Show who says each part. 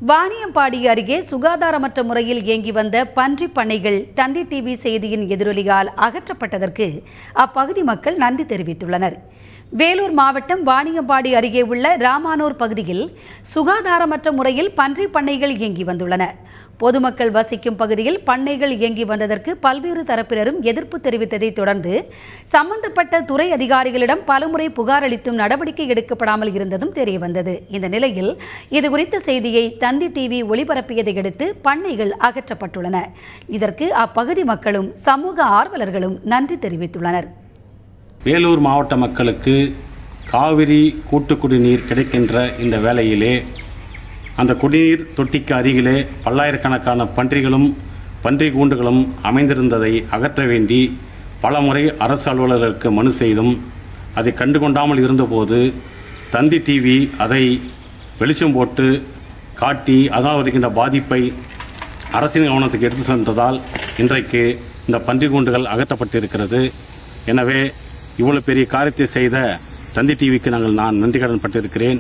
Speaker 1: வாணியம்பாடி அருகே சுகாதாரமற்ற முறையில் இயங்கி வந்த பன்றி பண்ணைகள் தந்தி டிவி செய்தியின் எதிரொலியால் அகற்றப்பட்டதற்கு அப்பகுதி மக்கள் நன்றி தெரிவித்துள்ளனர். வேலூர் மாவட்டம் வாணியம்பாடி அருகே உள்ள ராமானூர் பகுதியில் சுகாதாரமற்ற முறையில் பன்றி பண்ணைகள் இயங்கி வந்துள்ளன. பொதுமக்கள் வசிக்கும் பகுதியில் பண்ணைகள் இயங்கி வந்ததற்கு பல்வேறு தரப்பினரும் எதிர்ப்பு தெரிவித்ததை தொடர்ந்து சம்பந்தப்பட்ட துறை அதிகாரிகளிடம் பலமுறை புகார் அளித்தும் நடவடிக்கை எடுக்கப்படாமல் இருந்ததும் தெரியவந்தது. இந்த நிலையில் இதுகுறித்த செய்தியை தந்தி டிவி ஒளிபரப்பியதை அடுத்து பண்ணைகள் அகற்றப்பட்டுள்ளன. இதற்கு அப்பகுதி மக்களும் சமூக ஆர்வலர்களும் நன்றி தெரிவித்துள்ளனர்.
Speaker 2: வேலூர் மாவட்ட மக்களுக்கு காவிரி கூட்டு குடிநீர் கிடைக்கின்ற இந்த வேளையிலே அந்த குடிநீர் தொட்டிக்கு அருகிலே பல்லாயிரக்கணக்கான பன்றிகளும் பன்றி கூண்டுகளும் அமைந்திருந்ததை அகற்ற வேண்டி பலமுறை அரசு அலுவலர்களுக்கு மனு செய்தும் அதை கண்டுகொண்டாமல் இருந்தபோது தந்தி டிவி அதை வெளிச்சம் போட்டு காட்டி அதனால் வருகின்ற பாதிப்பை அரசின் கவனத்துக்கு எடுத்து சென்றதால் இன்றைக்கு இந்த பன்றி கூண்டுகள் அகற்றப்பட்டிருக்கிறது. எனவே இவ்வளவு பெரிய காரியத்தை செய்த தந்தி டிவிக்கு நான் நன்றி கடன் பட்டிருக்கிறேன்.